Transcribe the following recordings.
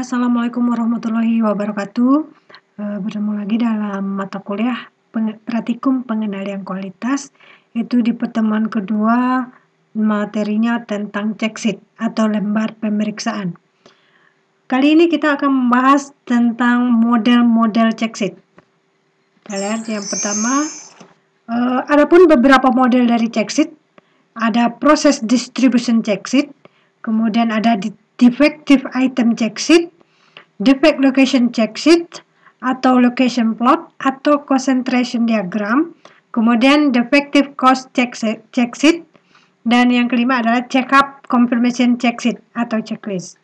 Assalamualaikum warahmatullahi wabarakatuh. Bertemu lagi dalam mata kuliah Praktikum Pengendalian Kualitas, itu di pertemuan kedua materinya tentang check sheet atau lembar pemeriksaan. Kali ini kita akan membahas tentang model-model check sheet. Kita lihat yang pertama, adapun beberapa model dari check sheet, ada process distribution check sheet, kemudian ada defective item check sheet, defect location check sheet, atau location plot, atau concentration diagram, kemudian defective cost check sheet, dan yang kelima adalah check-up confirmation check sheet atau checklist.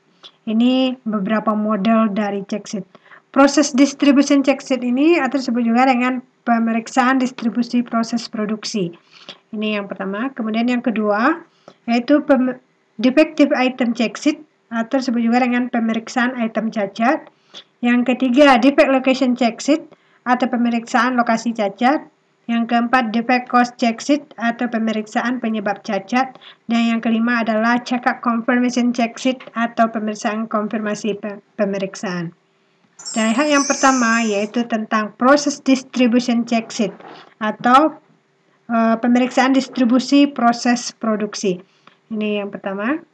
Ini beberapa model dari check sheet. Proses distribution check sheet ini atau disebut juga dengan pemeriksaan distribusi proses produksi. Ini yang pertama. Kemudian yang kedua yaitu defective item check sheet atau disebut juga dengan pemeriksaan item cacat. Yang ketiga, defect location check sheet atau pemeriksaan lokasi cacat. Yang keempat, defect cost check sheet atau pemeriksaan penyebab cacat. Dan yang kelima adalah check-up confirmation check sheet atau pemeriksaan konfirmasi pemeriksaan. Dan yang pertama yaitu tentang proses distribution check sheet atau pemeriksaan distribusi proses produksi. Ini yang pertama.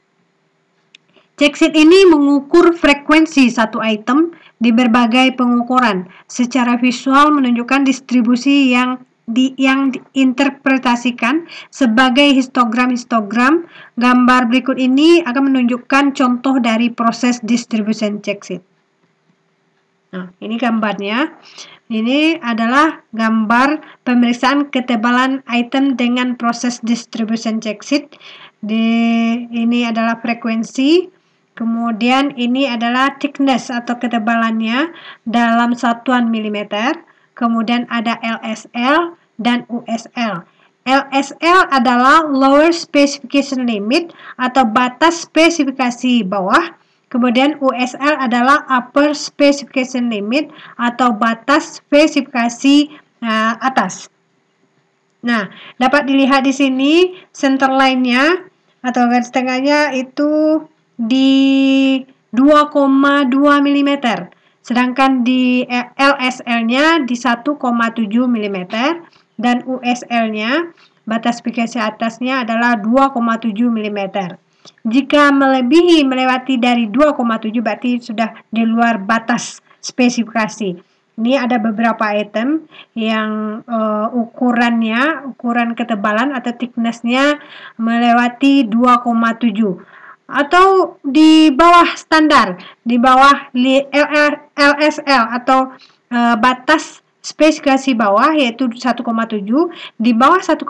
Check sheet ini mengukur frekuensi satu item di berbagai pengukuran. Secara visual menunjukkan distribusi yang diinterpretasikan sebagai histogram-histogram. Gambar berikut ini akan menunjukkan contoh dari proses distribution check sheet. Nah, ini gambarnya. Ini adalah gambar pemeriksaan ketebalan item dengan proses distribution check sheet. Ini adalah frekuensi. Kemudian ini adalah thickness atau ketebalannya dalam satuan milimeter. Kemudian ada LSL dan USL. LSL adalah lower specification limit atau batas spesifikasi bawah. Kemudian USL adalah upper specification limit atau batas spesifikasi atas. Nah, dapat dilihat di sini center line-nya atau garis tengahnya itu di 2,2 mm, sedangkan di LSL-nya di 1,7 mm dan USL-nya batas spesifikasi atasnya adalah 2,7 mm. Jika melewati dari 2,7 berarti sudah di luar batas spesifikasi. Ini ada beberapa item yang ukuran ketebalan atau thickness-nya melewati 2,7 atau di bawah standar, di bawah LSL atau batas spesifikasi bawah yaitu 1,7, di bawah 1,7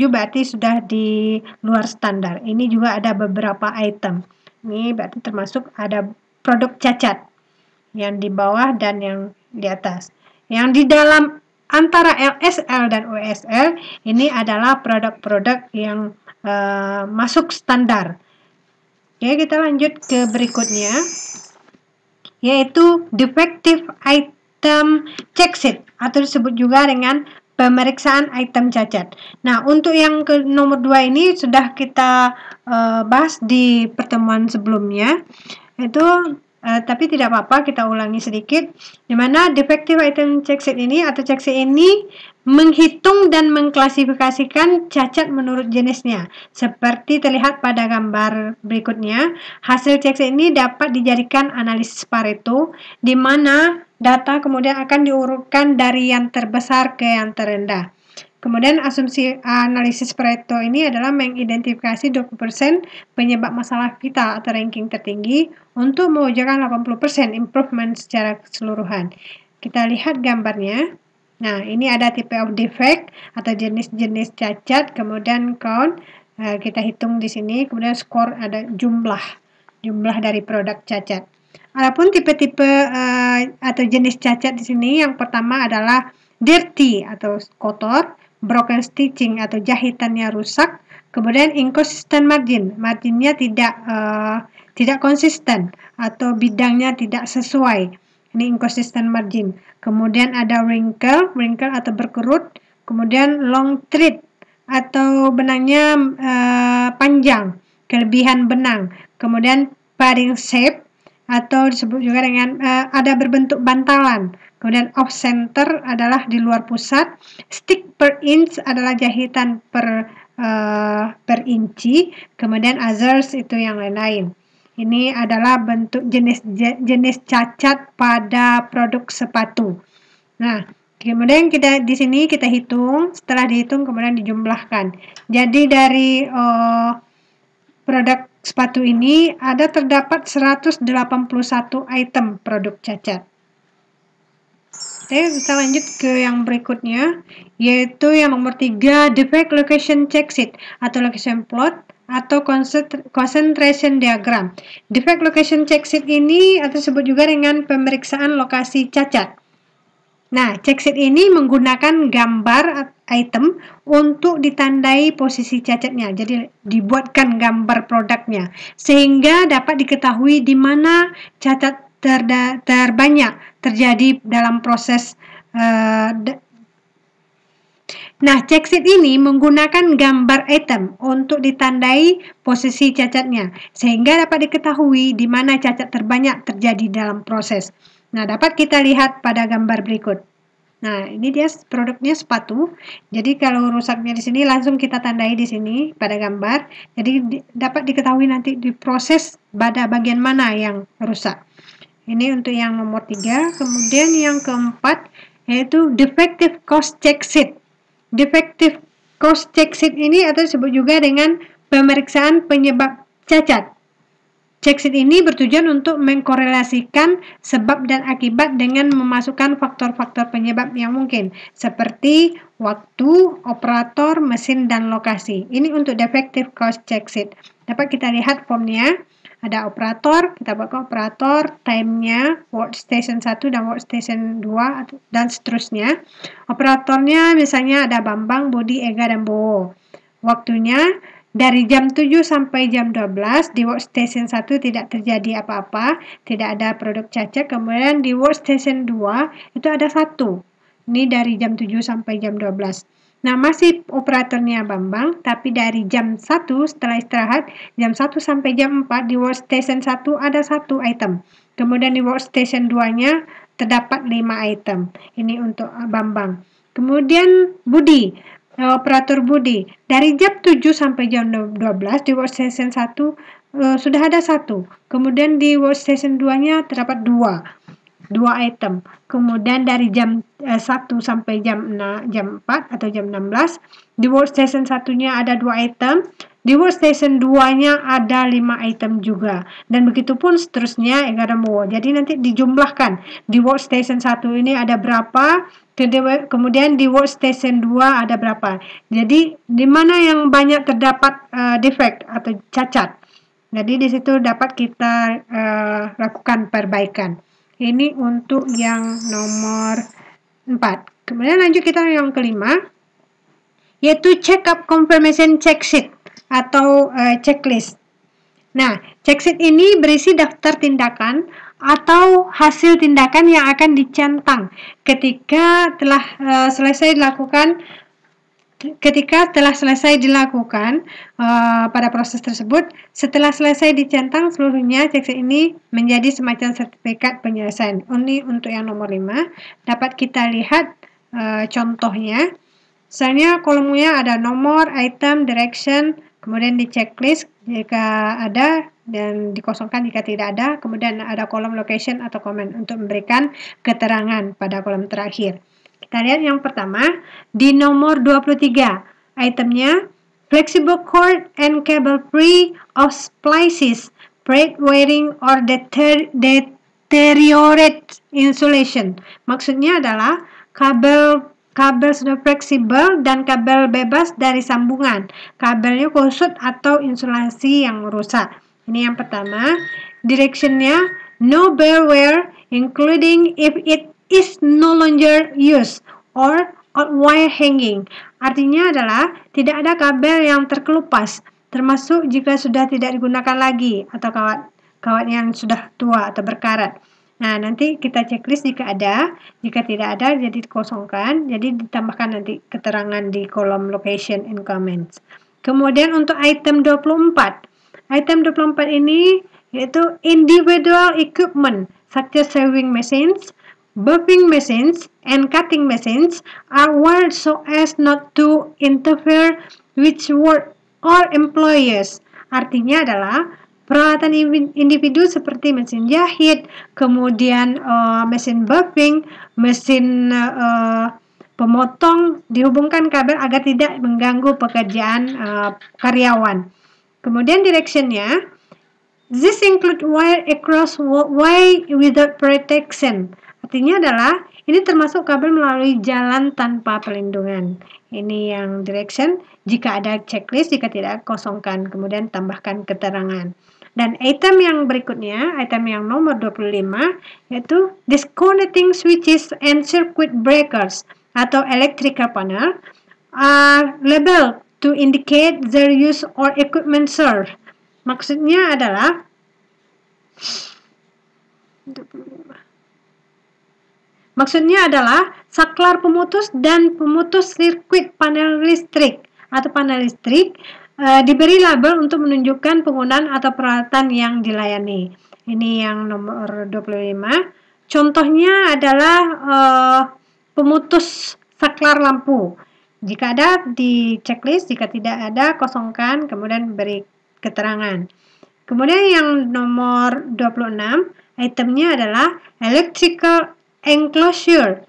berarti sudah di luar standar. Ini juga ada beberapa item. Ini berarti termasuk ada produk cacat yang di bawah dan yang di atas. Yang di dalam antara LSL dan USL ini adalah produk-produk yang masuk standar. Oke, kita lanjut ke berikutnya, yaitu defective item check sheet atau disebut juga dengan pemeriksaan item cacat. Nah, untuk yang ke nomor 2 ini sudah kita bahas di pertemuan sebelumnya, itu tapi tidak apa-apa, kita ulangi sedikit, di mana defective item check sheet ini atau check sheet ini menghitung dan mengklasifikasikan cacat menurut jenisnya. Seperti terlihat pada gambar berikutnya, hasil check sheet ini dapat dijadikan analisis Pareto, di mana data kemudian akan diurutkan dari yang terbesar ke yang terendah. Kemudian asumsi analisis Pareto ini adalah mengidentifikasi 20% penyebab masalah vital atau ranking tertinggi untuk mewujudkan 80% improvement secara keseluruhan. Kita lihat gambarnya. Nah, ini ada type of defect atau jenis-jenis cacat, kemudian count, kita hitung di sini, kemudian score ada jumlah dari produk cacat. Adapun tipe-tipe atau jenis cacat di sini, yang pertama adalah dirty atau kotor, broken stitching atau jahitannya rusak, kemudian inconsistent margin, marginnya tidak konsisten atau bidangnya tidak sesuai. Ini inconsistent margin. Kemudian ada wrinkle atau berkerut, kemudian long thread atau benangnya panjang, kelebihan benang, kemudian padding shape, atau disebut juga dengan ada berbentuk bantalan. Kemudian off center adalah di luar pusat, stick per inch adalah jahitan per inci, kemudian others itu yang lain-lain. Ini adalah bentuk jenis cacat pada produk sepatu. Nah, kemudian di sini kita hitung, setelah dihitung kemudian dijumlahkan. Jadi dari produk sepatu ini terdapat 181 item produk cacat. Kita lanjut ke yang berikutnya, yaitu yang nomor 3, defect location check sheet atau location plot atau concentration diagram. Defect location check sheet ini atau disebut juga dengan pemeriksaan lokasi cacat. Nah, check sheet ini menggunakan gambar item untuk ditandai posisi cacatnya. Jadi dibuatkan gambar produknya sehingga dapat diketahui di mana cacat terbanyak terjadi dalam proses. Nah, check sheet ini menggunakan gambar item untuk ditandai posisi cacatnya sehingga dapat diketahui di mana cacat terbanyak terjadi dalam proses. Nah, dapat kita lihat pada gambar berikut. Nah, ini dia produknya sepatu. Jadi kalau rusaknya di sini langsung kita tandai di sini pada gambar. Jadi dapat diketahui nanti di proses pada bagian mana yang rusak. Ini untuk yang nomor 3. Kemudian yang keempat yaitu defective cost check sheet. Defective cost check sheet ini atau disebut juga dengan pemeriksaan penyebab cacat. Check sheet ini bertujuan untuk mengkorelasikan sebab dan akibat dengan memasukkan faktor-faktor penyebab yang mungkin, seperti waktu, operator, mesin, dan lokasi. Ini untuk defective cost check sheet. Dapat kita lihat formnya. Ada operator, kita buat operator, time-nya, workstation 1 dan workstation 2, dan seterusnya. Operatornya misalnya ada Bambang, Budi, Ega, dan Bowo. Waktunya dari jam 7 sampai jam 12, di workstation 1 tidak terjadi apa-apa, tidak ada produk cacat. Kemudian di workstation 2 itu ada 1. Ini dari jam 7 sampai jam 12. Nah, masih operatornya Bambang, tapi dari jam 1 setelah istirahat, jam 1 sampai jam 4 di workstation 1 ada 1 item. Kemudian di workstation 2-nya terdapat 5 item. Ini untuk Bambang. Kemudian Budi, operator Budi, dari jam 7 sampai jam 12 di workstation 1 sudah ada 1. Kemudian di workstation 2-nya terdapat 2 item. Kemudian dari jam 1 sampai jam 4 atau jam 16 di workstation 1-nya ada 2 item, di workstation 2-nya ada 5 item juga, dan begitu pun seterusnya Ega dan Bowo. Jadi nanti dijumlahkan di workstation 1 ini ada berapa, kemudian di workstation 2 ada berapa. Jadi di mana yang banyak terdapat defect atau cacat, jadi di situ dapat kita lakukan perbaikan. Ini untuk yang nomor 4. Kemudian lanjut kita yang kelima, yaitu check up confirmation check sheet atau checklist. Nah, check sheet ini berisi daftar tindakan atau hasil tindakan yang akan dicentang ketika telah selesai dilakukan pada proses tersebut. Setelah selesai dicentang seluruhnya, check sheet ini menjadi semacam sertifikat penyelesaian. Ini untuk yang nomor 5. Dapat kita lihat contohnya. Misalnya kolomnya ada nomor, item, direction, kemudian di checklist jika ada dan dikosongkan jika tidak ada. Kemudian ada kolom location atau comment untuk memberikan keterangan pada kolom terakhir. Kita lihat yang pertama, di nomor 23, itemnya flexible cord and cable free of splices, break wearing or deteriorate insulation. Maksudnya adalah kabel sudah fleksibel dan kabel bebas dari sambungan. Kabelnya kusut atau insulasi yang rusak. Ini yang pertama. Directionnya, no bare wear, including if it is no longer used or wire hanging. Artinya adalah tidak ada kabel yang terkelupas, termasuk jika sudah tidak digunakan lagi atau kawat yang sudah tua atau berkarat. Nah, nanti kita checklist jika ada, jika tidak ada jadi dikosongkan, jadi ditambahkan nanti keterangan di kolom location and comments. Kemudian untuk item 24. Item 24 ini yaitu individual equipment such as sewing machines, buffing machines, and cutting machines are wired so as not to interfere with work or employers. Artinya adalah peralatan individu seperti mesin jahit, kemudian mesin buffing, mesin pemotong dihubungkan kabel agar tidak mengganggu pekerjaan karyawan. Kemudian directionnya, this include wire across way without protection. Artinya adalah ini termasuk kabel melalui jalan tanpa perlindungan. Ini yang direction. Jika ada checklist, jika tidak kosongkan, kemudian tambahkan keterangan. Dan item yang berikutnya, item yang nomor 25, yaitu disconnecting switches and circuit breakers atau electrical panel are labeled to indicate their use or equipment served. Maksudnya adalah saklar pemutus dan pemutus sirkuit panel listrik atau panel listrik diberi label untuk menunjukkan penggunaan atau peralatan yang dilayani. Ini yang nomor 25. Contohnya adalah pemutus saklar lampu. Jika ada di checklist, jika tidak ada kosongkan, kemudian beri keterangan. Kemudian yang nomor 26, itemnya adalah electrical enclosure,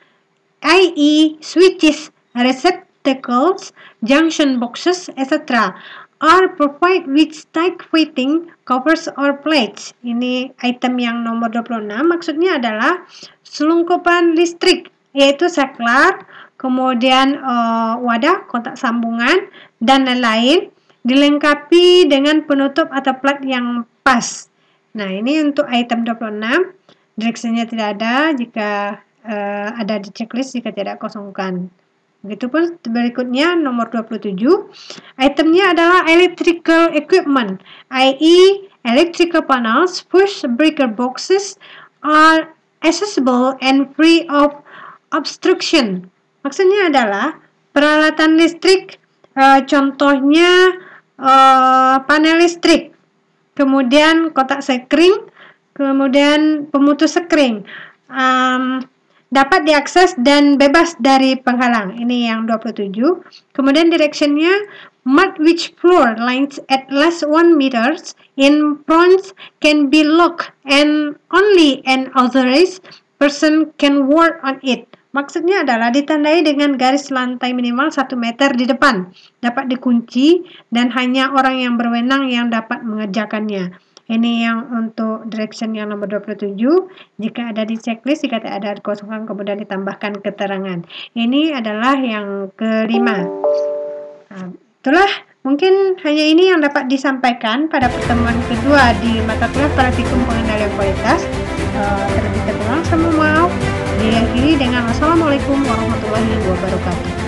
i.e. switches, receptacles, junction boxes, etc. are provided with tight fitting covers or plates. Ini item yang nomor 26, maksudnya adalah selungkupan listrik, yaitu saklar, kemudian wadah, kontak sambungan, dan lain-lain, dilengkapi dengan penutup atau plat yang pas. Nah, ini untuk item 26, directionnya tidak ada, jika ada di checklist, jika tidak kosongkan. Begitupun berikutnya nomor 27, itemnya adalah electrical equipment, i.e. electrical panels, push breaker boxes are accessible and free of obstruction. Maksudnya adalah peralatan listrik, contohnya panel listrik, kemudian kotak sekring, kemudian pemutus sekring, dapat diakses dan bebas dari penghalang. Ini yang 27. Kemudian directionnya, mark which floor lines at least 1 meters in front can be locked and only an authorized person can work on it. Maksudnya adalah ditandai dengan garis lantai minimal 1 meter di depan, dapat dikunci, dan hanya orang yang berwenang yang dapat mengerjakannya. Ini yang untuk direction yang nomor 27. Jika ada di checklist, jika tidak ada kosongan, kemudian ditambahkan keterangan. Ini adalah yang kelima. Nah, itulah mungkin hanya ini yang dapat disampaikan pada pertemuan kedua di mata kuliah praktikum pengendalian kualitas. Terlebih kurang, saya mohon maaf. Diakhiri dengan Assalamualaikum warahmatullahi wabarakatuh.